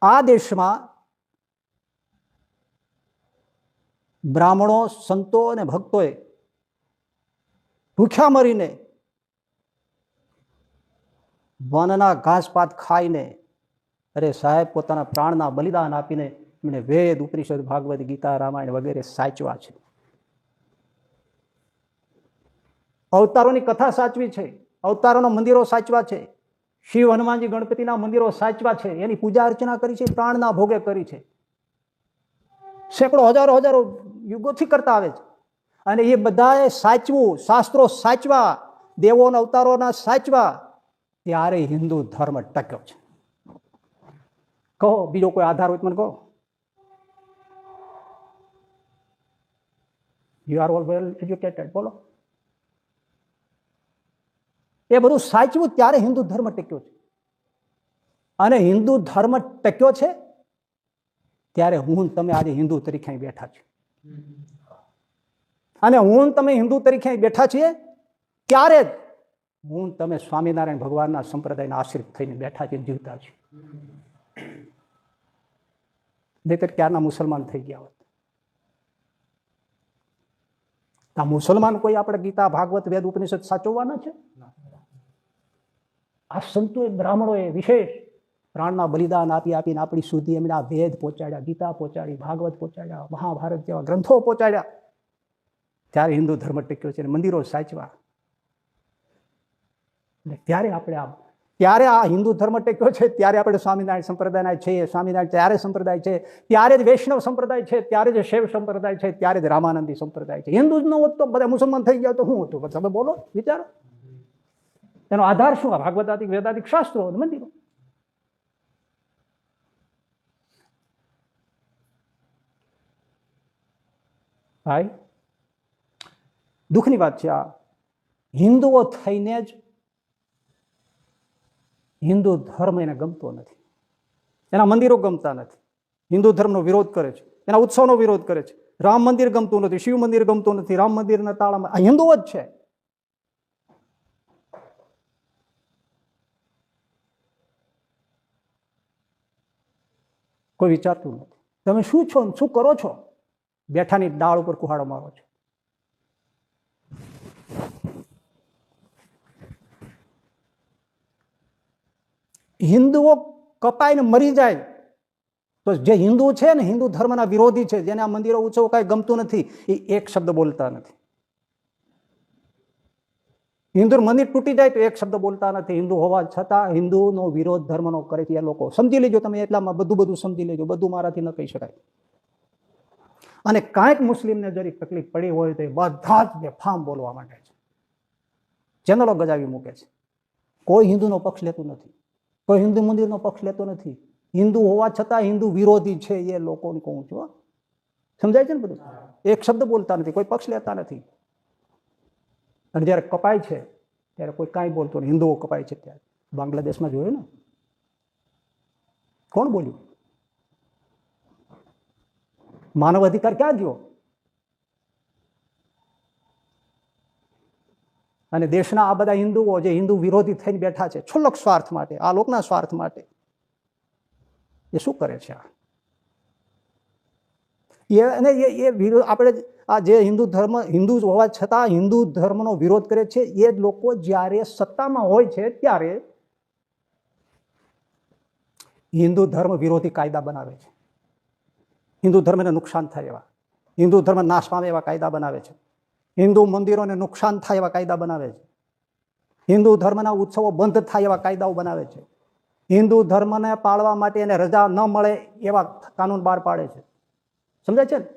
આ દેશમાં બ્રાહ્મણો, સંતો અને ભક્તોએ ભૂખ્યા મરીને, વનના ઘાસપાત ખાઈને, અરે સાહેબ પોતાના પ્રાણના બલિદાન આપીને એમણે વેદ, ઉપનિષદ, ભાગવદ ગીતા, રામાયણ વગેરે સાચવા છે. અવતારોની કથા સાચવી છે, અવતારોના મંદિરો સાચવા છે, શિવ, હનુમાનજી, ગણપતિના મંદિરો સાચવા છે, એની પૂજા અર્ચના કરી છે, પ્રાણના ભોગે કરી છે. સેંકડો, હજારો હજારો યુગોથી કરતા આવે છે. અને એ બધાએ સાચવું, શાસ્ત્રો સાચવા, દેવોના અવતારોના સાચવા, ત્યારે હિન્દુ ધર્મ ટક્યો છે. કહો બીજો કોઈ આધાર હોય મને કહો. You are all well educated, બોલો. એ બધું સાચવું ત્યારે હિન્દુ ધર્મ ટક્યો છે. અને હિન્દુ ધર્મ ટક્યો છે ત્યારે હું તમે આજે હિન્દુ તરીકે બેઠા છે. અને હું તમે હિન્દુ તરીકે બેઠા છીએ ત્યારે જ હું તમે સ્વામિનારાયણ ભગવાનના સંપ્રદાયના આશ્રિત થઈને બેઠા છે, જીવતા છે. નહીતર ક્યારના મુસલમાન થઈ ગયા હોત. આ મુસલમાન કોઈ આપણે ગીતા, ભાગવત, વેદ, ઉપનિષદ સાચવવાના છે? આ સંતોએ, બ્રાહ્મણોએ વિશેષ પ્રાણના બલિદાન આપી આપીને આપણી સુધી એમણે આ વેદ પહોંચાડ્યા, ગીતા પહોંચાડી, ભાગવત પહોંચાડ્યા, મહાભારત જેવા ગ્રંથો પહોંચાડ્યા. ત્યારે હિન્દુ ધર્મ ટક્યો છે. મંદિરો સાચવા. ત્યારે આપણે ત્યારે આ હિન્દુ ધર્મ ટેક્યો છે ત્યારે આપણે સ્વામિનારાયણ સંપ્રદાયના છીએ. સ્વામિનારાયણ ત્યારે સંપ્રદાય છે, ત્યારે જ વૈષ્ણવ સંપ્રદાય છે, ત્યારે જ શૈવ સંપ્રદાય છે, ત્યારે જ રામાનંદી સંપ્રદાય છે. હિન્દુ જ ન હોત તો બધા મુસલમાન થઈ ગયા તો શું હતું? તમે બોલો, વિચારો. એનો આધાર શું? ભાગવતાદિક, વેદાદિક શાસ્ત્રો અને મંદિરો. ભાઈ, દુઃખની વાત છે આ. હિન્દુઓ થઈને જ હિન્દુ ધર્મ એને ગમતો નથી, એના મંદિરો ગમતા નથી, હિન્દુ ધર્મનો વિરોધ કરે છે, એના ઉત્સવનો વિરોધ કરે છે. રામ મંદિર ગમતું નથી, શિવ મંદિર ગમતું નથી, રામ મંદિરના તાળામાં આ હિન્દુઓ જ છે. કોઈ વિચારતું નથી. તમે શું છો, શું કરો છો? બેઠાની ડાળ ઉપર કુહાડો મારો છો. હિન્દુઓ કપાઈને મરી જાય તો જે હિન્દુ છે ને, હિન્દુ ધર્મના વિરોધી છે, જેને આ મંદિરો ઉત્સવ કાંઈ ગમતું નથી, એ એક શબ્દ બોલતા નથી. હિન્દુ મંદિર તૂટી જાય તો એક શબ્દ બોલતા નથી. હિન્દુ હોવા છતાં હિન્દુનો વિરોધ ધર્મનો કરે છે એ લોકો. સમજી લેજો તમે, એટલામાં બધું સમજી લેજો. બધું મારાથી ન કહી શકાય. અને કાંઈક મુસ્લિમને જરી તકલીફ પડી હોય તો એ બધા જ બેફામ બોલવા માંડે છે, ચેનલો ગજાવી મૂકે છે. કોઈ હિન્દુનો પક્ષ લેતું નથી, કોઈ હિન્દુ મંદિરનો પક્ષ લેતો નથી. હિન્દુ હોવા છતાં હિન્દુ વિરોધી છે એ લોકોને કહું છું. સમજાય છે ને બધું? એક શબ્દ બોલતા નથી, કોઈ પક્ષ લેતા નથી. અને જ્યારે કપાય છે ત્યારે કોઈ કાંઈ બોલતો નહીં. હિન્દુઓ કપાય છે ત્યારે બાંગ્લાદેશમાં જોયું ને, કોણ બોલ્યું? માનવ અધિકાર ક્યાં ગયો? અને દેશના આ બધા હિન્દુઓ જે હિન્દુ વિરોધી થઈને બેઠા છે છુલ્લક સ્વાર્થ માટે, આ લોકના સ્વાર્થ માટે, એ શું કરે છે? આપણે આ જે હિન્દુ ધર્મ, હિન્દુ હોવા છતાં હિન્દુ ધર્મનો વિરોધ કરે છે એ લોકો જ્યારે સત્તામાં હોય છે ત્યારે હિન્દુ ધર્મ વિરોધી કાયદા બનાવે છે. હિન્દુ ધર્મને નુકસાન થાય એવા, હિન્દુ ધર્મ નાશ પામે એવા કાયદા બનાવે છે. હિન્દુ મંદિરોને નુકસાન થાય એવા કાયદા બનાવે છે. હિન્દુ ધર્મના ઉત્સવો બંધ થાય એવા કાયદાઓ બનાવે છે. હિન્દુ ધર્મને પાળવા માટે એને રજા ન મળે એવા કાનૂન બહાર પાડે છે. સમજાય છે ને?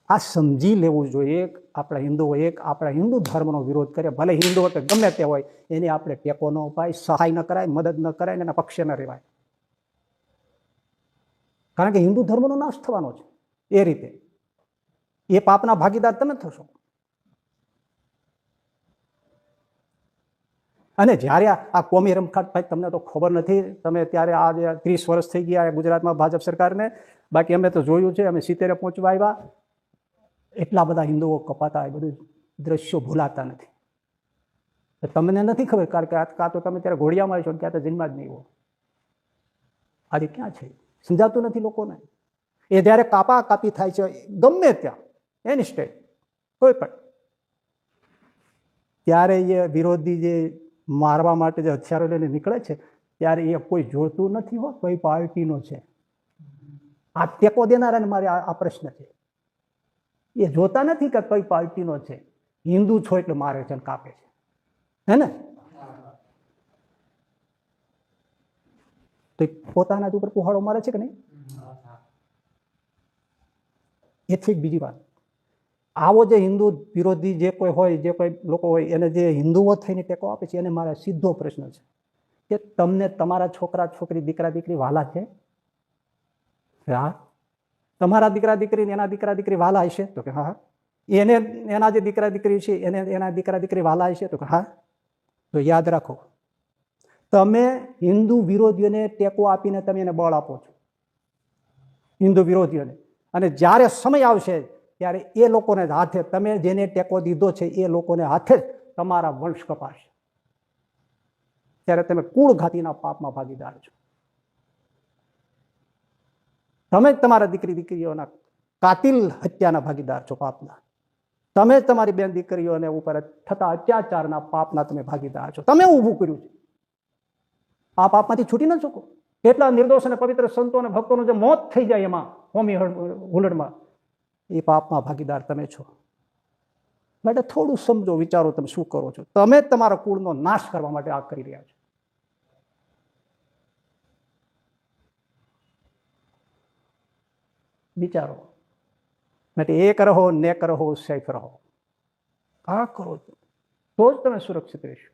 આ સમજી લેવું જોઈએ. આપણા હિન્દુઓ આપણા હિન્દુ ધર્મનો વિરોધ કરે, ભલે હિન્દુઓ તો ગમે તે હોય, એને આપણે ટેકો ન અપાય, સહાય ન કરાય, મદદ ન કરાય, એના પક્ષે ન રહેવાય. કારણ કે હિન્દુ ધર્મનો નાશ થવાનો છે. એ રીતે એ પાપના ભાગીદાર તમે થશો. અને જ્યારે આ કોમી રમખાટ, ભાઈ તમને તો ખબર નથી, તમે ત્યારે આ 30 વર્ષ થઈ ગયા ગુજરાતમાં ભાજપ સરકારને, બાકી અમે તો જોયું છે. અમે 70 પહોંચવા આવ્યા, એટલા બધા હિન્દુઓ કપાતા, એ બધું દ્રશ્યો ભૂલાતા નથી. તમને નથી ખબર, કારણ કે કાં તો તમે ત્યારે ઘોડિયામાં છો, ક્યાં તો જન્મા જ નહીં હો. આજે ક્યાં છે સમજાતું નથી લોકોને. એ જ્યારે કાપા કાપી થાય છે ગમે ત્યાં એની સ્ટેટ કોઈ પણ, ત્યારે એ વિરોધી જે મારવા માટે જે હથિયારો લઈને નીકળે છે ત્યારે એ કોઈ જોતું નથી હો કઈ પાર્ટીનો છે. આ ટેકો દેનારાને મારે આ પ્રશ્ન છે, એ જોતા નથી કે કઈ પાર્ટીનો છે. હિન્દુ છો એટલે મારે છે ને કાપે છે, હે ને? તો પોતાના જ ઉપર કુહાડો મારે છે કે નહીં? એથી બીજી વાત, આવો જે હિન્દુ વિરોધી જે કોઈ હોય, જે કોઈ લોકો હોય, એને જે હિન્દુઓ થઈને ટેકો આપે છે એને મારા સીધો પ્રશ્ન છે કે તમને તમારા છોકરા છોકરી દીકરા દીકરી વાલા છે? હા, તમારા દીકરા દીકરી એના દીકરા દીકરી વાલા હશે? તો કે હા. એને એના જે દીકરા દીકરી છે એને એના દીકરા દીકરી વાલા હશે? તો કે હા. તો યાદ રાખો, તમે હિન્દુ વિરોધીઓને ટેકો આપીને તમે એને બળ આપો છો, હિન્દુ વિરોધીઓને. અને જ્યારે સમય આવશે ત્યારે એ લોકોને હાથે, તમે જેને ટેકો દીધો છે એ લોકોને હાથે જ તમારા વંશ કપાશે. ત્યારે તમે કુળ ઘાતીના પાપમાં ભાગીદાર છો. તમે જ તમારા દીકરી દીકરીઓના કાતિલ હત્યાના ભાગીદાર છો, પાપના. તમે જ તમારી બેન દીકરીઓને ઉપર થતા અત્યાચારના પાપના તમે ભાગીદાર છો. તમે ઊભું કર્યું છે. આ પાપમાંથી છૂટી ન શકો. કેટલા નિર્દોષ અને પવિત્ર સંતો અને ભક્તોનું જે મોત થઈ જાય એમાં હોમી હુલ્લડમાં, એ પાપમાં ભાગીદાર તમે છો. માટે થોડું સમજો, વિચારો તમે શું કરો છો. તમે જ તમારા કુળનો નાશ કરવા માટે આ કરી રહ્યા છો. વિચારો. માટે એક રહો, નેક રહો, સેફ રહો. આ કરો તો જ તમે સુરક્ષિત રહેશો,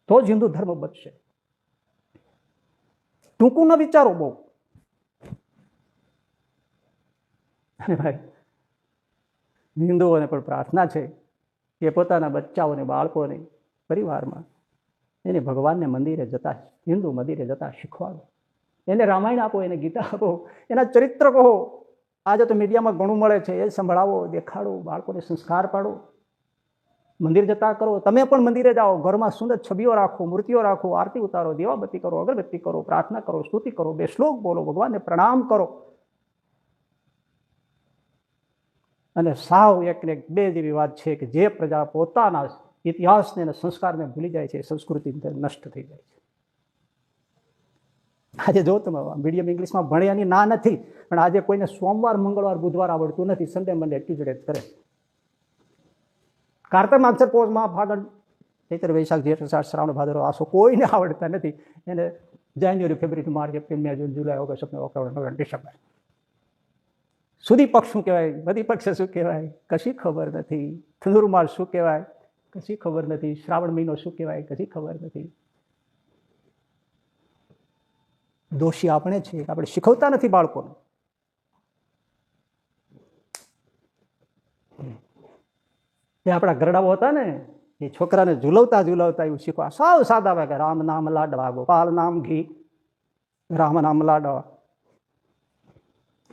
તો જ હિન્દુ ધર્મ બચશે. ટૂંકું ન વિચારો બહુ. અને ભાઈ, હિન્દુઓને પણ પ્રાર્થના છે કે પોતાના બચ્ચાઓને, બાળકોને, પરિવારમાં એને ભગવાનને મંદિરે જતા, હિન્દુ મંદિરે જતા શીખવાડો. એને રામાયણ આપો, એને ગીતા આપો, એના ચરિત્ર કહો. આજે તો મીડિયામાં ઘણું મળે છે, એ સંભળાવો, દેખાડો, બાળકોને સંસ્કાર પાડો. મંદિર જતા કરો. તમે પણ મંદિરે જાઓ, ઘરમાં સુંદર છબીઓ રાખો, મૂર્તિઓ રાખો, આરતી ઉતારો, દીવાબત્તી કરો, અગરબત્તી કરો, પ્રાર્થના કરો, સ્તુતિ કરો, 2 શ્લોક બોલો, ભગવાનને પ્રણામ કરો. અને સાવ એક ને એક બે જેવી વાત છે કે જે પ્રજા પોતાના ઇતિહાસને અને સંસ્કારને ભૂલી જાય છે, સંસ્કૃતિ નષ્ટ થઈ જાય છે. આજે જો તમે મીડિયમ ઇંગ્લિશમાં ભણ્યાની ના નથી, પણ આજે કોઈને સોમવાર, મંગળવાર, બુધવાર આવડતું નથી, સન્ડે મંડે ટ્યુઝડે કરે. કાર્તક માગસર પોષ માહ ફાગણ ચૈત્ર વૈશાખ જેઠ અષાઢ શ્રાવણ ભાદરવો આસો કોઈને આવડતા નથી. એને January, February, March, April, May, June, July, August, September, October, November, December સુધી પક્ષ શું કહેવાય, બધી પક્ષ શું કહેવાય, કશી ખબર નથી. ધનુર્માસ શું કહેવાય, કશી ખબર નથી. શ્રાવણ મહિનો શું કહેવાય, કશી ખબર નથી. દોષી આપણે છીએ, આપણે શીખવતા નથી બાળકોને. એ આપણા ગરડાઓ હતા ને, એ છોકરાને ઝુલવતા ઝુલવતા એવું શીખવા. સાવ સાદા વાગે, રામ નામ લાડવા, ગોપાલ નામ ઘી, રામ નામ લાડવા,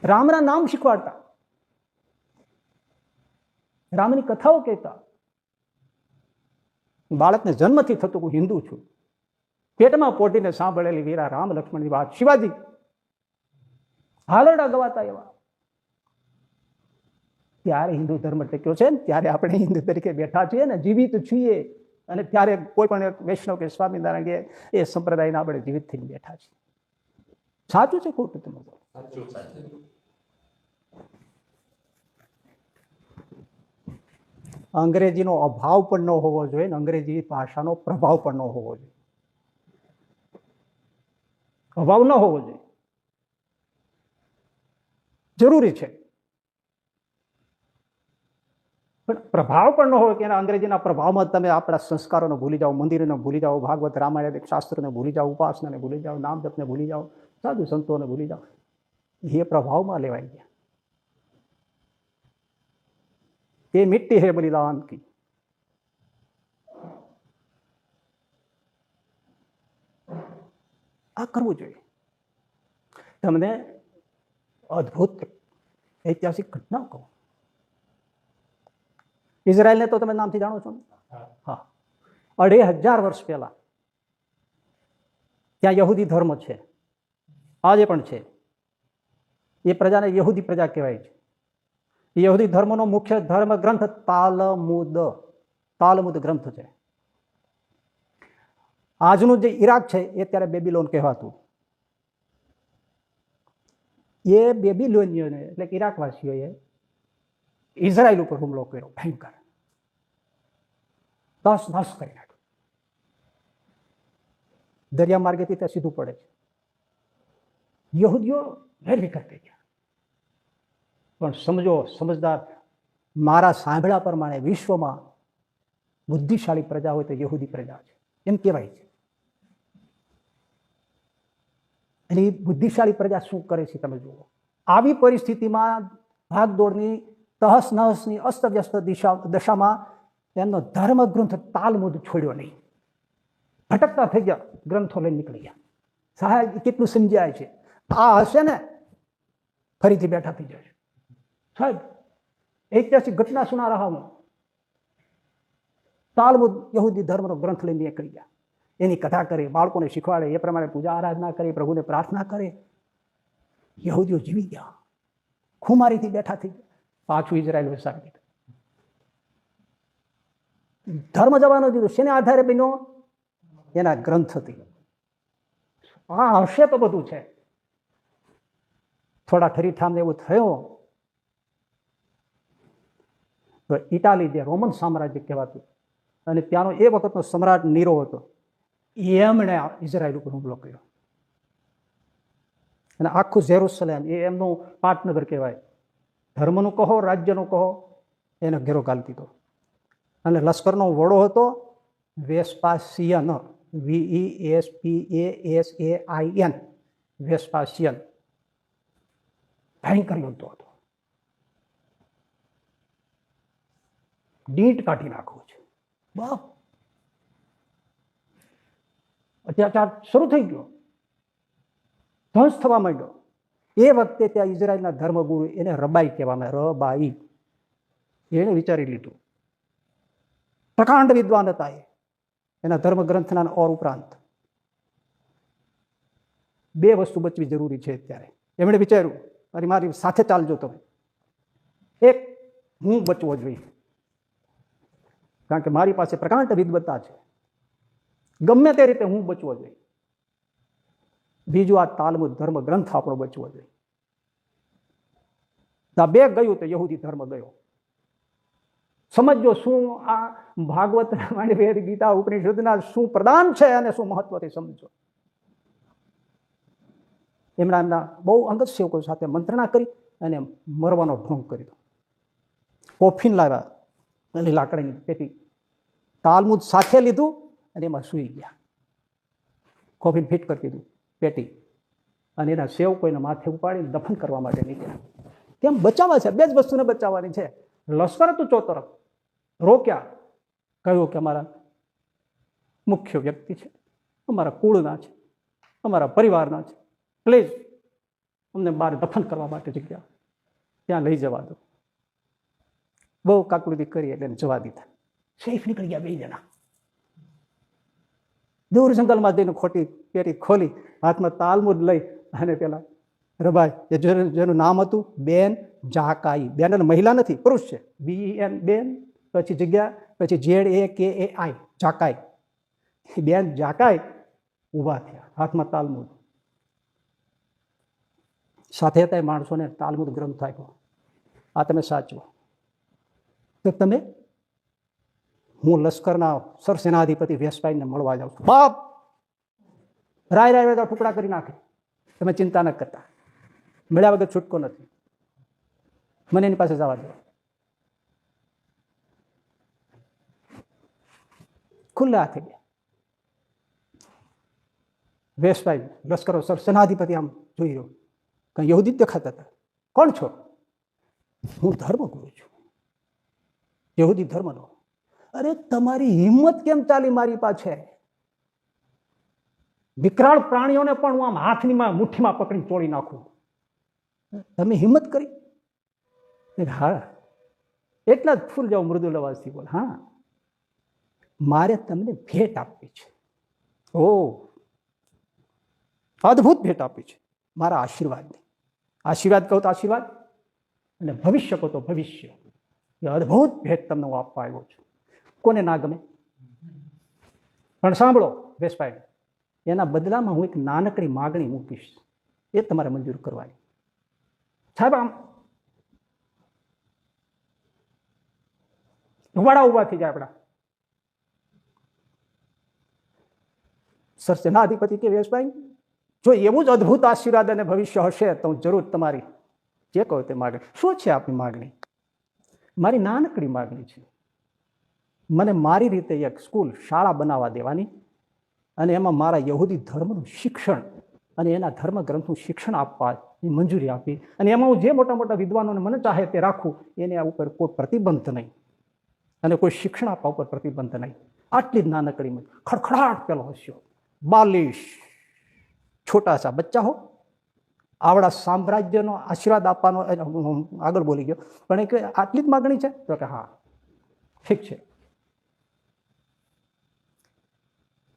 રામના નામ શીખવાડતા, રામની કથાઓ કહેતા. બાળકને જન્મથી થતું હું હિન્દુ છું, પેટમાં પોટીને સાંભળેલી વીરા રામ લક્ષ્મણની વાત, શિવાજી હાલરડા ગવાતા એવા. ત્યારે હિન્દુ ધર્મ ટક્યો છે ને, ત્યારે આપણે હિન્દુ તરીકે બેઠા છીએ ને, જીવિત છીએ. અને ત્યારે કોઈ પણ વૈષ્ણવ કે સ્વામિનારાયણ કે એ સંપ્રદાયના આપણે જીવિત થઈને બેઠા છીએ. સાચું છે ખોટું? તમે અંગ્રેજીનો અભાવ પણ ન હોવો જોઈએ, અંગ્રેજી ભાષાનો પ્રભાવ પણ ન હોવો જોઈએ. અભાવ ન હોવો જોઈએ, જરૂરી છે. પણ પ્રભાવ પણ ન હોય કે એના અંગ્રેજીના પ્રભાવમાં તમે આપણા સંસ્કારોને ભૂલી જાઓ, મંદિરોને ભૂલી જાઓ, ભાગવત રામાયણ શાસ્ત્રોને ભૂલી જાઓ, ઉપાસનાને ભૂલી જાઓ, નામ જપને ભૂલી જાઓ, સાધુ સંતોને ભૂલી જાઓ. એ પ્રભાવમાં લેવાઈ ગયા. એ મિટ્ટી હે બલિદાન કી. આ કરવું જોઈએ. તમને અદ્ભુત ઐતિહાસિક ઘટના કહું. ઇઝરાયલને તો તમે નામથી જાણો છો ને? હા. 2500 વર્ષ પહેલા ત્યાં યહૂદી ધર્મ છે, આજે પણ છે. એ પ્રજાને યહૂદી પ્રજા કહેવાય છે. યહૂદી ધર્મનો મુખ્ય ધર્મ ગ્રંથ તાલમુદ ગ્રંથ છે. આજનું જે ઈરાક છે એ ત્યારે બેબીલોન કહેવાતું. એ બેબીલોનિયને એટલે કે ઈરાકવાસીઓએ ઇઝરાયલ ઉપર હુમલો કર્યો, ભયંકર, નાશ કરી નાખ્યો. દરિયા માર્ગેથી ત્યાં સીધું પડે છે. યહૂદીઓ વેરવિખેર થઈ ગયા. પણ સમજો, સમજદાર, મારા સાંભળ્યા પ્રમાણે વિશ્વમાં બુદ્ધિશાળી પ્રજા હોય તો યહૂદી પ્રજા છે, એમ કહેવાય છે. અને એ બુદ્ધિશાળી પ્રજા શું કરે છે તમે જુઓ. આવી પરિસ્થિતિમાં ભાગદોડની, તહસ નહસની, અસ્તવ્યસ્ત દશામાં એમનો ધર્મગ્રંથ તાલમુદ છોડ્યો નહીં. ભટકતા થઈ ગયા, ગ્રંથો લઈને નીકળી ગયા. સાહેબ કેટલું સમજાય છે, આ હશે ને ફરીથી બેઠા થઈ જશે. સાહેબ ઐતિહાસિક ઘટના સુના રહા હું. તાલમુદ યહૂદી ધર્મનો ગ્રંથ લઈને નીકળી ગયા. એની કથા કરે, બાળકોને શીખવાડે, એ પ્રમાણે પૂજા આરાધના કરે, પ્રભુને પ્રાર્થના કરે. યહૂદીઓ જીવી ગયા, ખુમારીથી બેઠા થઈ ગયા, પાછું ઇઝરાયલ વસાવી દીધું. ધર્મ જવાનો દીધું. શેને આધારે બન્યો? એના ગ્રંથથી. હા હશે તો બધું છે. થોડા ઠરીઠામને એવું થયું તો ઇટાલી, જે રોમન સામ્રાજ્ય કહેવાતું, અને ત્યાંનો એ વખતનો સમ્રાટ નીરો હતો, એમણે ઇઝરાયલ ઉપર હુમલો કર્યો. અને આખું જેરુસલેમ એ એમનું પાટનગર કહેવાય. ધર્મનું કહો, રાજ્યનું કહો, એને ઘેરો ગાલી દીધો. અને લશ્કરનો વડો હતો વેસ્પાસિયન, VESPASAIN, વેસ્પાસિયન. ભયંકર યોદ્ધો હતો. દીંટ કાઢી નાખવું છે. બાપ, અત્યાચાર શરૂ થઈ ગયો, ધ્વંસ થવા માંડ્યો. એ વખતે ત્યાં ઇઝરાયલના ધર્મગુરુ, એને રબાઈ કહેવામાં, રબાઈ, એને વિચારી લીધું. પ્રકાંડ વિદ્વાન હતા એ, એના ધર્મગ્રંથના ઓર ઉપરાંત. બે વસ્તુ બચવી જરૂરી છે અત્યારે. એમણે વિચાર્યું, અરે મારી સાથે ચાલજો તમે. એક, હું બચવો જોઈએ, કારણ કે મારી પાસે પ્રકાંડ વિદ્વત્તા છે, ગમે તે રીતે હું બચવો જોઈએ. બીજું, આ તાલમુદ ધર્મ ગ્રંથ આપણો બચવો જોઈએ. આ બે ગયું તો યહૂદી ધર્મ ગયો. સમજો શું આ ભાગવત, રામાયણ, વેદ, ગીતા, ઉપનિષદના શું પ્રદાન છે અને શું મહત્વથી સમજો. એમના બહુ અંગત સેવકો સાથે મંત્રણા કરી અને મરવાનો ઢોંગ કર્યો. કોફીન લાવ્યા અને લાકડીની પેટી, તાલમુદ સાથે લીધું અને એમાં સૂઈ ગયા. કોફીન ફિટ કરી દીધું પેટી, અને એના સેવકો એના માથે ઉપાડીને દફન કરવા માટે નીકળ્યા. કેમ બચાવવા છે? બે જ વસ્તુને બચાવવાની છે. લશ્કર હતું ચોતરફ, રોક્યા, કહ્યું કે અમારા મુખ્ય વ્યક્તિ છે, અમારા કુળના છે, અમારા પરિવારના છે, પ્લીઝ અમને બહાર દફન કરવા માટે જગ્યા ત્યાં લઈ જવા દો. બહુ કાકુડી કરી એટલે જવા દીધા. સેફ નીકળી ગયા બે જણા. દૂર જંગલમાં જઈને ખોટી પેટી ખોલી, હાથમાં તાલમુદ લઈ અને પેલા રબાઈ, જેનું નામ હતું બેન જાકાઈ. બેન અને મહિલા નથી, પુરુષ છે. BEN, બેન, પછી જગ્યા, પછી ZAKAI, જાકાઈ. બેન જાકાઈ ઊભા થયા, હાથમાં તાલમુદ. સાથે હતા એ માણસોને તાલમુદ ગ્રંથ આપ્યો, આ તમે સાચવો. તો તમે, હું લશ્કરના સરસેનાધિપતિ વેસ્પાઈને મળવા જાઉં છું. બાપ, રાય તો ટુકડા કરી નાખે, તમે ચિંતા ન કરતા, મળ્યા વગર છૂટકો નથી, મને એની પાસે જવા દો. ખુલ્લા હાથે ગયા. વેસ્પાઈ લશ્કરો સરસેનાધિપતિ આમ જોઈ રહ્યો, કંઈ યહૂદી જ દેખાતા હતા. કોણ છો? હું ધર્મગુરુ છું, યહૂદી ધર્મનો. અરે તમારી હિંમત કેમ ચાલી મારી પાસે? વિકરાળ પ્રાણીઓને પણ હું આમ હાથની મુઠ્ઠીમાં પકડી તોડી નાખું, તમે હિંમત કરી? હા, એટલા જ ફૂલ જાઓ મૃદુલ અવાજથી બોલ. હા, મારે તમને ભેટ આપવી છે. ઓ, અદ્ભુત ભેટ આપી છે, મારા આશીર્વાદની. આશીર્વાદ કહો તો આશીર્વાદ, અને ભવિષ્ય કહો તો ભવિષ્ય. એ અદ્ભુત ભેટ તમને હું આપવા આવ્યો છું. કોને ના ગમે? પણ સાંભળો વેશભાઈ, એના બદલામાં હું એક નાનકડી માગણી મૂકીશ, એ તમારે મંજૂર કરવાની. સાહેબ, આમ રૂવાડા ઉભા થઈ જાય આપણા. સરસેનાધિપતિ કે વેશભાઈ, જો એવું જ અદ્ભુત આશીર્વાદ અને ભવિષ્ય હશે તો હું જરૂર તમારી જે કહો તે માગણી. શું છે આપની માગણી? મારી નાનકડી માગણી છે. મને મારી રીતે એક સ્કૂલ, શાળા બનાવવા દેવાની, અને એમાં મારા યહૂદી ધર્મનું શિક્ષણ અને એના ધર્મગ્રંથનું શિક્ષણ આપવા મંજૂરી આપી, અને એમાં હું જે મોટા મોટા વિદ્વાનોને મને ચાહે તે રાખું, એના ઉપર કોઈ પ્રતિબંધ નહીં, અને કોઈ શિક્ષણ આપવા ઉપર પ્રતિબંધ નહીં. આટલી જ નાનકડી માં ખડખડાટ પેલો હસ્યો. 42 છોટા સા બચ્ચા હો, આવડા સામ્રાજ્યનો આશીર્વાદ આપવાનો. આગળ બોલી ગયો, પણ એ કે આટલી જ માગણી છે? તો કે હા, ઠીક છે.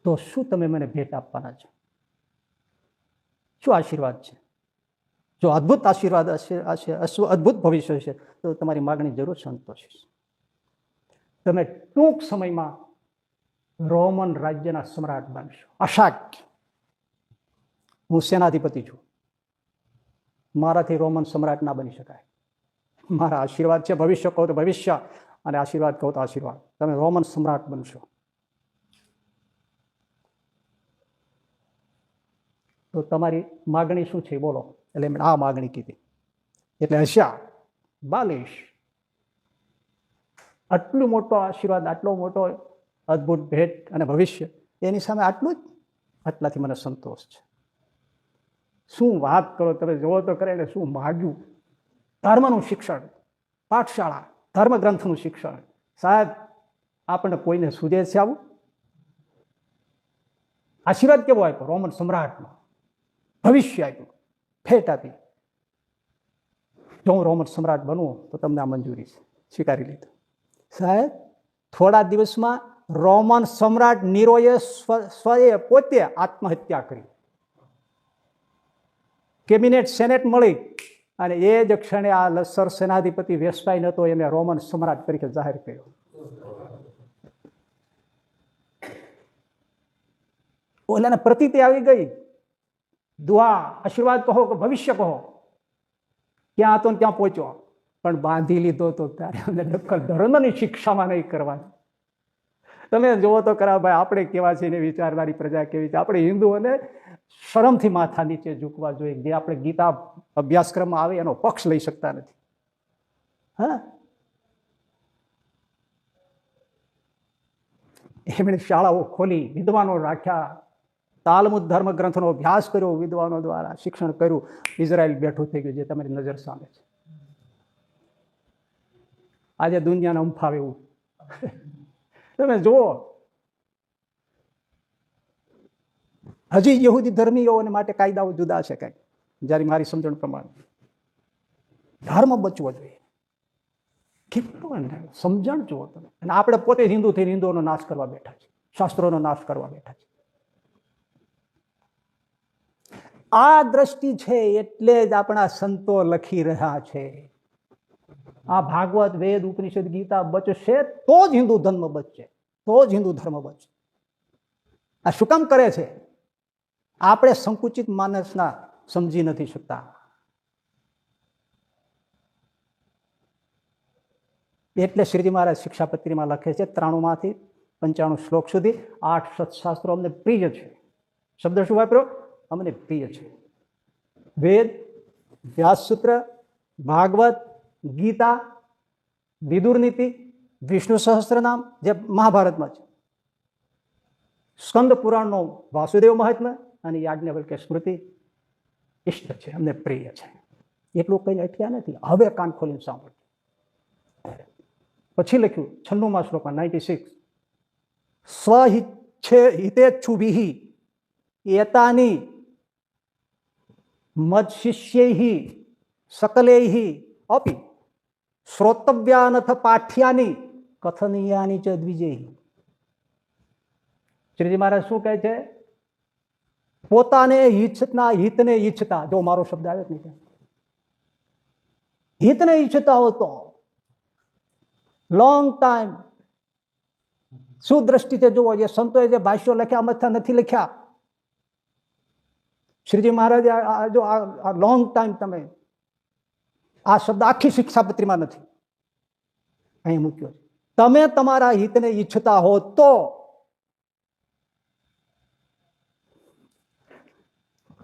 તો શું તમે મને ભેટ આપવાના છો? શું આશીર્વાદ છે? જો અદ્ભુત આશીર્વાદ હશે, અદ્ભુત ભવિષ્ય છે, તો તમારી માગણી જરૂર સંતોષીશ. તમે ટૂંક સમયમાં રોમન રાજ્યના સમ્રાટ બનશો. અશક્ય. હું સેનાધિપતિ છું, મારાથી રોમન સમ્રાટ ના બની શકાય. મારા આશીર્વાદ છે, ભવિષ્ય કહો તો ભવિષ્ય, અને આશીર્વાદ કહો તો આશીર્વાદ. તમે રોમન સમ્રાટ બનશો. તો તમારી માગણી શું છે બોલો? એટલે એમણે આ માગણી કીધી. એટલે હસ્યા. 42 આટલો મોટો આશીર્વાદ, આટલો મોટો અદ્ભુત ભેટ અને ભવિષ્ય, એની સામે આટલું જ? આટલાથી મને સંતોષ છે. શું વાત કરો તમે! જોવો તો કરે ને શું માગ્યું. ધર્મનું શિક્ષણ, પાઠશાળા, ધર્મગ્રંથનું શિક્ષણ. સાહેબ, આપણને કોઈને સૂજે છે આવું? આશીર્વાદ કેવો આપ્યો? રોમન સમ્રાટનો. ભવિષ્ય આપ્યું, ભેટ આપી. જો હું રોમન સમ્રાટ બનવું તો તમને આ મંજૂરી છે. સ્વીકારી લીધું. સાહેબ, થોડા દિવસમાં રોમન સમ્રાટ નીરોએ પોતે આત્મહત્યા કરી. કેબિનેટ, સેનેટ મળી, અને એ જ ક્ષણે આ સરસેનાધિપતિ વેશભાઈ હતો, એને રોમન સમ્રાટ તરીકે જાહેર કર્યો. ઓલાને પ્રતીતિ આવી ગઈ. દુઆ, આશીર્વાદ કહો કે ભવિષ્ય કહો, ક્યાં હતો ત્યાં પહોંચ્યો. પણ બાંધી લીધો તો ત્યારે અમને નક્કર ધર્મની શિક્ષામાં નહીં કરવાની. તમે જોવો તો ખરા ભાઈ, આપણે કેવા છીએ ને વિચારનારી પ્રજા કેવી છે. આપણે હિન્દુઓને શરમથી માથા નીચે ઝૂકવા જોઈએ. જે આપણે ગીતા અભ્યાસક્રમમાં આવે એનો પક્ષ લઈ શકતા નથી. હા, એમણે શાળાઓ ખોલી, વિદ્વાનો રાખ્યા, તાલમુદ ધર્મ ગ્રંથનો અભ્યાસ કર્યો, વિદ્વાનો દ્વારા શિક્ષણ કર્યું. ઇઝરાયલ બેઠું થઈ ગયું, જે તમારી નજર સામે છે. આજે દુનિયાને અંફાવે એવું તમે જુઓ. હજી યહૂદી ધર્મીઓને માટે કાયદાઓ જુદા છે કઈ, જ્યારે મારી સમજણ પ્રમાણે. ધર્મ બચવો જોઈએ. કેટલું સમજણ જુઓ તમે. અને આપણે પોતે હિન્દુ થઈને હિન્દુઓનો નાશ કરવા બેઠા છે, શાસ્ત્રોનો નાશ કરવા બેઠા છે. આ દ્રષ્ટિ છે એટલે જ આપણા સંતો લખી રહ્યા છે, આ ભાગવત, વેદ, ઉપનિષદ, ગીતા બચશે તો જ હિન્દુ ધર્મ બચશે, તો જ હિન્દુ ધર્મ બચશે. આ શું કામ કરે છે? આપણે સંકુચિત માનસના સમજી નથી શકતા. એટલે શ્રીજી મહારાજ શિક્ષાપત્રીમાં લખે છે 93 માંથી 95 શ્લોક સુધી 8 સત્શાસ્ત્રો અમને પ્રિય છે. શબ્દ શું વાપર્યો? અમને પ્રિય છે. વેદ, વ્યાસસૂત્ર, ભાગવત, ગીતા, વિદુર નીતિ, વિષ્ણુ સહસ્ત્રનામ જે મહાભારતમાં છે, સ્કંદ પુરાણનો વાસુદેવ મહાત્મ્ય અને યાજ્ઞવલ્ક્ય સ્મૃતિ ઇષ્ટ છે, અમને પ્રિય છે. એટલું કઈ અટક્યા નથી. હવે કાન ખોલીને સાંભળો. પછી લખ્યું 96મા શ્લોકમાં 96, સ્વહિતેચ્છુભિ એતાની મદ શિષ્યૈ સકલૈ અપી શ્રોતવ્યાનથ પાઠ્યાની કથનીયાની ચ દ્વિજૈ. શ્રીજી મહારાજ શું કહે છે? પોતાને હિતને ઈચ્છતા, જો મારો શબ્દ આવે જ નહીં, હિતને ઈચ્છતા હો તો લોંગ ટાઈમ શું દ્રષ્ટિથી જુઓ, જે સંતોએ જે ભાષ્યો લખ્યા મથા નથી લખ્યા, શ્રીજી મહારાજે જો આ લોંગ ટાઈમ, તમે આ શબ્દ આખી શિક્ષાપત્રીમાં નથી, અહીં મૂક્યો છે. તમે તમારા હિતને ઈચ્છતા હો તો,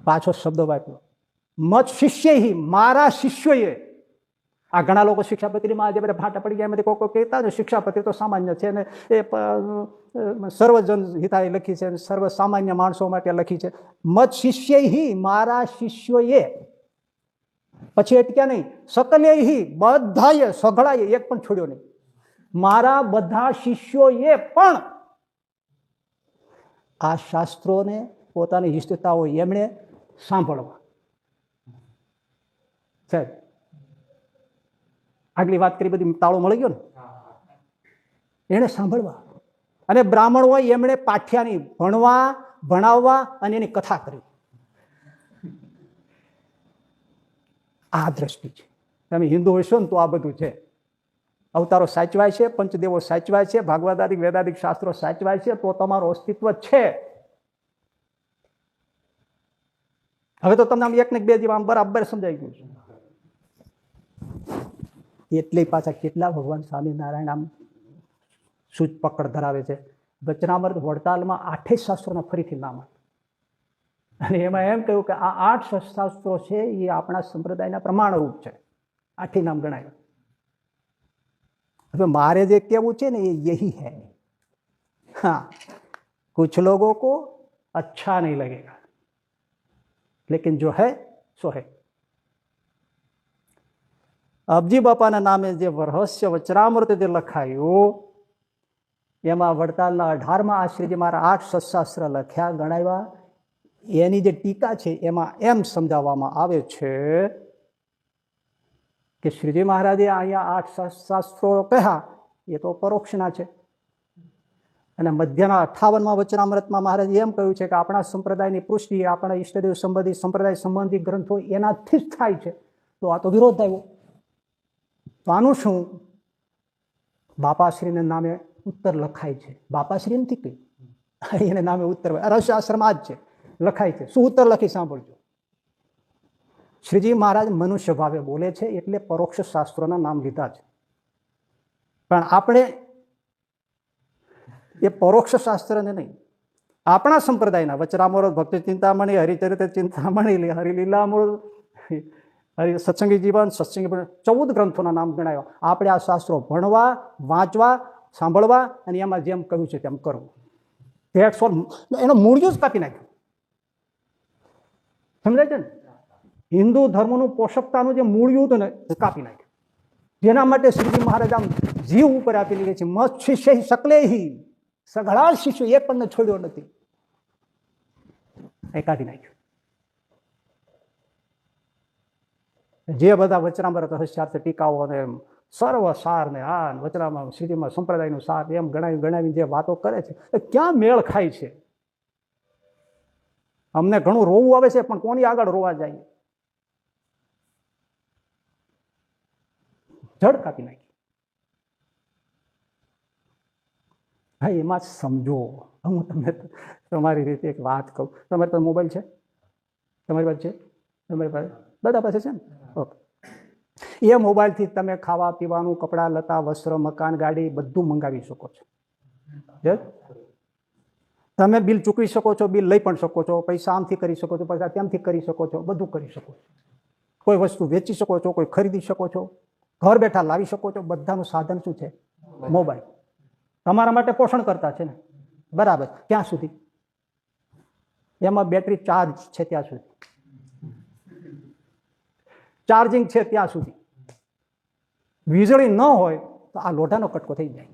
પાછો શબ્દ વાપર્યો, મત શિષ્ય, મારા શિષ્યોએ. આ ઘણા લોકો શિક્ષાપત્રીમાં આજે બધા ફાટા પડી ગયા, એમાંથી કોઈ કહેતા ને શિક્ષાપત્રી તો સામાન્ય છે ને એ સર્વજન હિતાય લખી છે, સર્વ સામાન્ય માણસો માટે લખી છે. મત શિષ્ય, મારા શિષ્યોએ. પછી અટક્યા નહીં, સકલે, બધાએ, સઘળાએ, એક પણ છોડ્યો નહીં. મારા બધા શિષ્યોએ પણ આ શાસ્ત્રોને પોતાની હિસ્તતા હોય એમણે સાંભળવા. સાહેબ આગલી વાત કરી બધી તાળો મળી ગયો ને, એને સાંભળવા. અને બ્રાહ્મણ હોય એમણે પાઠ્યાની ભણવા, ભણાવવા અને એની કથા કરી. આ દ્રષ્ટિ છે. તમે હિન્દુ હશો ને તો આ બધું છે. અવતારો સાચવાય છે, પંચદેવો સાચવાય છે, ભાગવદાદિક વેદાદિક શાસ્ત્રો સાચવાય છે, તો તમારું અસ્તિત્વ છે. હવે તો તમને આમ એક ને બે દિવસ આમ બરાબર સમજાઈ ગયું છે. એટલે પાછા કેટલા ભગવાન સ્વામિનારાયણ આમ સૂચ પકડ ધરાવે છે. વચનામૃત વડતાલમાં 8 શાસ્ત્રોના ફરીથી નામ આપ્યા, અને એમાં એમ કહ્યું કે આ 8 શાસ્ત્રો છે એ આપણા સંપ્રદાયના પ્રમાણરૂપ છે. 8 નામ ગણાય. હવે મારે જે કહેવું છે ને એ યહી હૈ. हाँ, कुछ लोगों को अच्छा नहीं लगेगा, लेकिन जो है सो है. અબજી બાપાના નામે જે રહસ્ય વચનામૃત જે લખાયું, એમાં વડતાલના 18મા આશ્રયજી મારા 8 સત્શાસ્ત્ર લખ્યા, ગણાવ્યા. એની જે ટીકા છે એમાં એમ સમજાવવામાં આવે છે કે શ્રીજી મહારાજે અહીંયા 8 શાસ્ત્રો કહ્યા એ તો પરોક્ષના છે. અને મધ્યના 58મા વચનામૃતમાં મહારાજે એમ કહ્યું છે કે આપણા સંપ્રદાયની પુષ્ટિ આપણા ઈષ્ટદેવ સંબંધી સંપ્રદાય સંબંધી ગ્રંથો એનાથી જ થાય છે. તો આ તો વિરોધ આવ્યો. તો આનું શું? બાપાશ્રીને નામે ઉત્તર લખાય છે. બાપાશ્રી નથી કઈ, એને નામે ઉત્તર રહસ્ય આશ્રમ આ જ છે, લખાય છે. શું ઉત્તર લખી સાંભળજો. શ્રીજી મહારાજ મનુષ્ય ભાવે બોલે છે એટલે પરોક્ષ શાસ્ત્રોના નામ લીધા છે. પણ આપણે એ પરોક્ષ શાસ્ત્રને નહીં, આપણા સંપ્રદાયના વચનામૃત, ભક્તિ ચિંતામણી, હરિચરિત્ર ચિંતામણી, હરિલીલામૃત, સત્સંગી જીવન, સત્સંગી 14 ગ્રંથોના નામ ગણાવ્યા. આપણે આ શાસ્ત્રો ભણવા, વાંચવા, સાંભળવા અને એમાં જેમ કહ્યું છે તેમ કરવું. એનો મૂળિયું જ કાપી નાખ્યું. સમજાય છે ને? હિન્દુ ધર્મનું પોષકતાનું જે મૂળિયું હતું ને કાપી નાખ્યું. જેના માટે શ્રીજી મહારાજ આમ જીવ ઉપર આપી લીધે છે. મત શિષ્ય સકલે, સઘળા શિષ્યો એક પણ છોડ્યો નથી, એ કાઢી નાખ્યું. જે બધા વચનામૃત રહસ્યાર્થ ટીકાઓ અને સર્વ સાર ને આ વચનામાં શ્રીજીમાં સંપ્રદાયનું સાર એમ ગણાવી જે વાતો કરે છે એ ક્યાં મેળ ખાય છે? અમને ઘણું રોવું આવે છે, પણ કોની આગળ રોવા જાય? જડ કાપી નાખી. હા, એમાં સમજો. હું તમને તમારી રીતે એક વાત કહું. તમારી પાસે મોબાઈલ છે? તમારી પાસે છે? તમારી પાસે બધા પાસે છે ને? ઓકે. એ મોબાઈલથી તમે ખાવા પીવાનું, કપડાં લતા, વસ્ત્ર, મકાન, ગાડી બધું મંગાવી શકો છો. તમે બિલ ચૂકવી શકો છો, બિલ લઈ પણ શકો છો, પૈસા આમથી કરી શકો છો, પૈસા ત્યાંથી કરી શકો છો, બધું કરી શકો છો. કોઈ વસ્તુ વેચી શકો છો, કોઈ ખરીદી શકો છો, ઘર બેઠા લાવી શકો છો. બધાનું સાધન શું છે? મોબાઈલ. તમારા માટે પોષણ કરતા છે ને, બરાબર. ક્યાં સુધી? એમાં બેટરી ચાર્જ છે ત્યાં સુધી, ચાર્જિંગ છે ત્યાં સુધી. વીજળી ન હોય તો આ લોઢાનો કટકો થઈ જાય.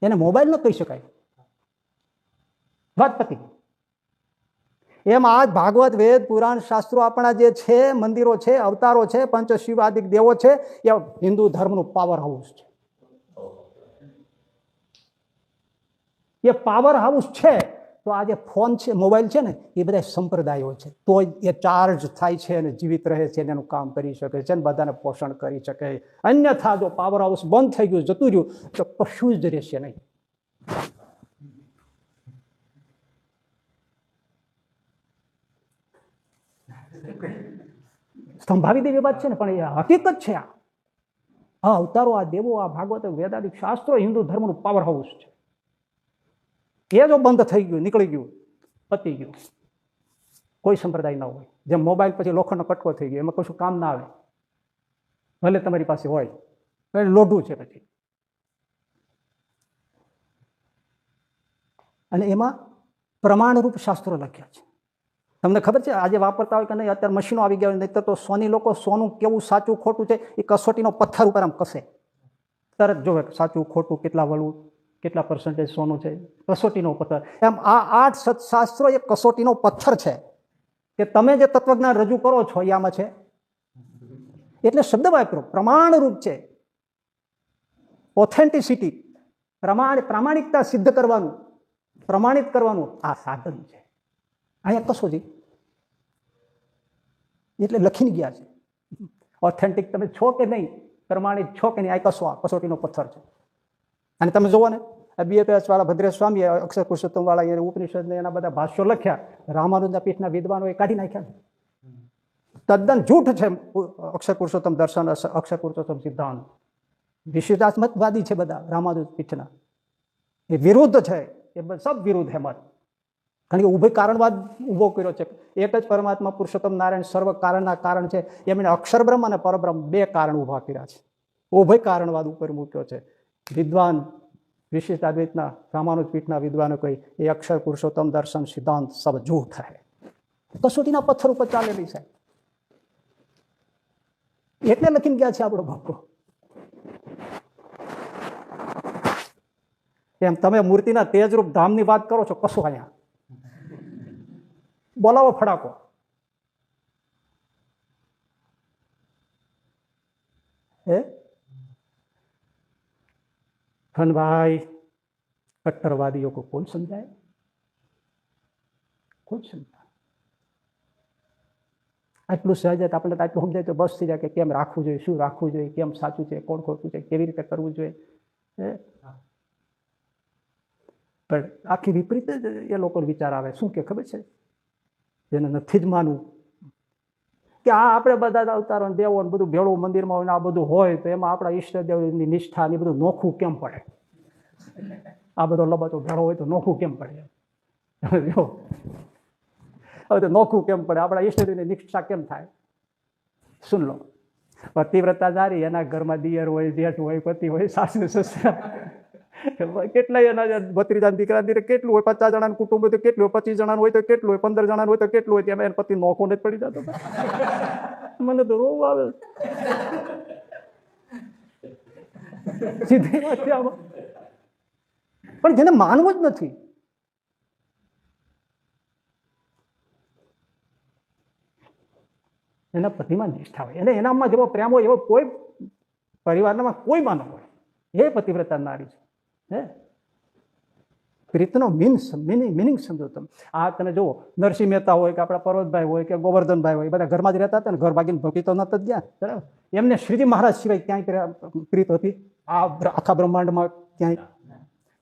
એને મોબાઈલ ન કહી શકાય. વાત પતી. એમ આ ભાગવત, વેદ, પુરાણ, શાસ્ત્રો આપણા જે છે, મંદિરો છે, અવતારો છે, પંચશિવાદિક દેવો છે, એ હિન્દુ ધર્મનું પાવર હાઉસ છે. એ પાવર હાઉસ છે તો આ જે ફોન છે, મોબાઈલ છે ને, એ બધા સંપ્રદાયો છે, તો એ ચાર્જ થાય છે અને જીવિત રહે છે અને એનું કામ કરી શકે છે અને બધાને પોષણ કરી શકે. અન્યથા જો પાવર હાઉસ બંધ થઈ ગયું, જતું રહ્યું, તો કશું જ રહેશે નહીં. સંભાવી દેવી વાત છે ને, પણ એ હકીકત છે. આ અવતારો, આ દેવો, આ ભાગવત, વેદાદિક શાસ્ત્રો હિન્દુ ધર્મનું પાવર હાઉસ છે. એ જો બંધ થઈ ગયું, નીકળી ગયું, પતી ગયું, કોઈ સંપ્રદાય ના હોય. જેમ મોબાઈલ પછી લોખંડનો કટકો થઈ ગયો, એમાં કશું કામ ના આવે, ભલે તમારી પાસે હોય, લોઢું છે પછી. અને એમાં પ્રમાણરૂપ શાસ્ત્રો લખ્યા છે. તમને ખબર છે આજે વાપરતા હોય કે નહીં, અત્યારે મશીનો આવી ગયા હોય, નહીં તો સોની લોકો સોનું કેવું સાચું ખોટું છે એ કસોટીનો પથ્થર ઉપર આમ કસે, તરત જોવે સાચું ખોટું, કેટલા વળવું, કેટલા પર્સન્ટેજ સોનું છે, કસોટીનો પથ્થર. એમ આ 8 સત્શાસ્ત્રો એક કસોટીનો પથ્થર છે કે તમે જે તત્વજ્ઞાન રજૂ કરો છો એ આમાં છે. એટલે શબ્દ વાપરો, પ્રમાણરૂપ છે, ઓથેન્ટિસિટી, પ્રામાણિકતા સિદ્ધ કરવાનું, પ્રમાણિત કરવાનું આ સાધન છે. અહીંયા કસોટી એટલે લખીને ગયા છે, ઓથેન્ટિક તમે છો કે નહીં, પ્રમાણિત છો કે નહીં, આ કસોટીનો પથ્થર છે. અને તમે જુઓ ને, BFS વાળા ભદ્રેશ સ્વામીએ અક્ષર પુરુષોત્તમ વાળા ઉપનિષદ એના બધા ભાષ્યો લખ્યા, રામાનુજના પીઠના વિદ્વાનોએ કાઢી નાખ્યા. તદ્દન જૂઠ છે અક્ષર પુરુષોત્તમ દર્શન, અક્ષર પુરુષોત્તમ સિદ્ધાંત. વિશિષ્ટાત્મકવાદી છે બધા રામાનુજ પીઠના, એ વિરુદ્ધ છે, એ સબ વિરુદ્ધ હે મત. કારણ કે ઉભય કારણવાદ ઉભો કર્યો છે. એક જ પરમાત્મા પુરુષોત્તમ નારાયણ સર્વ કારણના કારણ છે, એમણે અક્ષર બ્રહ્મ અને પરબ્રહ્મ 2 કારણ ઉભા કર્યા છે. ઉભય કારણવાદ ઉપર મૂક્યો છે. વિદ્વાન વિશિષ્ટાદ્વૈતના રામાનુજ પીઠના વિદ્વાનો કહી એ અક્ષર પુરુષોત્તમ દર્શન સિદ્ધાંત સબ જૂઠ है. કસોટીના પથ્થર ઉપર ચાલેલી છે, એટલે લખીને ગયા છે આપણો બાપો. એમ તમે મૂર્તિના તેજરૂપ ધામની વાત કરો છો, કશું અહીંયા બોલાવો ફડાકો. ભાઈ કટ્ટરવાદીઓ को कौन समझाए, कौन समझाए. આટલું સહજ આપણે આટલું સમજાય તો બસ થઈ જાય કે કેમ રાખવું જોઈએ, શું રાખવું જોઈએ, કેમ સાચું છે, કોણ ખોટું છે, કેવી રીતે કરવું જોઈએ. પણ આખી વિપરીત એ લોકો વિચાર આવે. શું કે ખબર છે, જેને નથી જ માનવું કે આ આપણે બધા અવતારો દેવો બધું ભેળું મંદિરમાં હોય ને આ બધું હોય તો એમાં આપણા ઈષ્ટદેવની નિષ્ઠા ને બધું નોખું કેમ પડે. આ બધો લબાતો ભેળો હોય તો નોખું કેમ પડે. હવે તો નોખું કેમ પડે, આપણા ઈષ્ટદેવની નિષ્ઠા કેમ થાય. સુન લો, પતિવ્રતા નારી, એના ઘરમાં દિયર હોય, જેઠ હોય, પતિ હોય, સાસુ સસરા, કેટલાય એના ભત્રીજા દીકરા કેટલું હોય, 50 જણાનું કુટુંબ હોય તો કેટલું હોય, 25 જણાનું હોય તો કેટલું હોય, 15 જણાનું હોય તો કેટલું હોય, ત્યાં પતિ નોખો નથી પડી જતો. મને તો રોવ આવે. સીધી વાત છે આમાં. પણ જેને માનવું જ નથી, એના પતિમાં નિષ્ઠા હોય, એને એનામાં જેવો પ્રેમ હોય એવો કોઈ પરિવારમાં કોઈ માં ન હોય. એ પતિવ્રતા નારી છે. પ્રીતનો મિનિંગ સમજો તમે. આ તમે જુઓ, નરસિંહ મહેતા હોય કે આપણા પર્વતભાઈ હોય કે ગોવર્ધનભાઈ હોય, બધા ઘરમાં જ રહેતા હતા ને, ઘર ભાગીને ભક્તિ તો નતા જ ગયા. બરાબર, એમને શ્રીજી મહારાજ સિવાય ક્યાંય પ્રીત હતી આ આખા બ્રહ્માંડમાં ક્યાંય.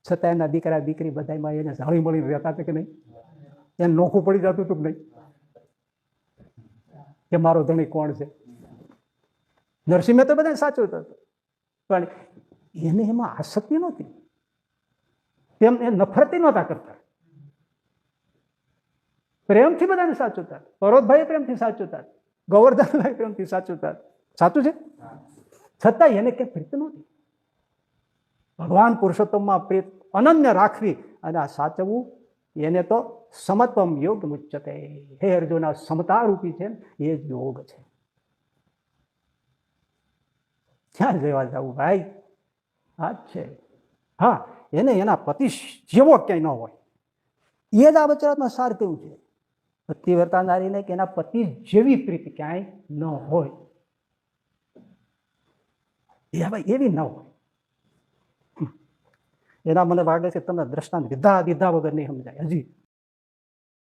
છતાં એમના દીકરા દીકરી બધામાં એને જાળી મળીને રહેતા હતા કે નહીં, એને નોખું પડી જતું હતું કે નહીં કે મારો ધણી કોણ છે. નરસિંહ મહેતા બધાને સાચું હતું, પણ એને એમાં આસક્તિ નહોતી. તેમ એ નફરતી નહોતા કરતા, પ્રેમથી બધાને સાચવતા. પર્વતભાઈ પ્રેમથી સાચવતા, ગોવર્ધનભાઈ પ્રેમથી સાચવતા. સાચું છે, છતાં એને કઈ પ્રીત નહોતી. ભગવાન પુરુષોત્તમમાં પ્રીત અનન્ય રાખવી અને આ સાચવવું, એને તો સમત્વમ યોગ મુચ્યતે. હે અર્જુન, આ સમતા રૂપી છે એ જ યોગ છે. ક્યાં જવા જવું ભાઈ, આ જ છે. હા, એને એના પતિ જેવો ક્યાંય ન હોય, એ જ આ વચરામાં સાર કેવું છે. પતિવ્રતા નારીને કે એના પતિ જેવી પ્રીતિ ક્યાંય ન હોય, એવી ન હોય. એના મને લાગે છે તમને દ્રષ્ટાંત દીધા વગર નહીં સમજાય હજી.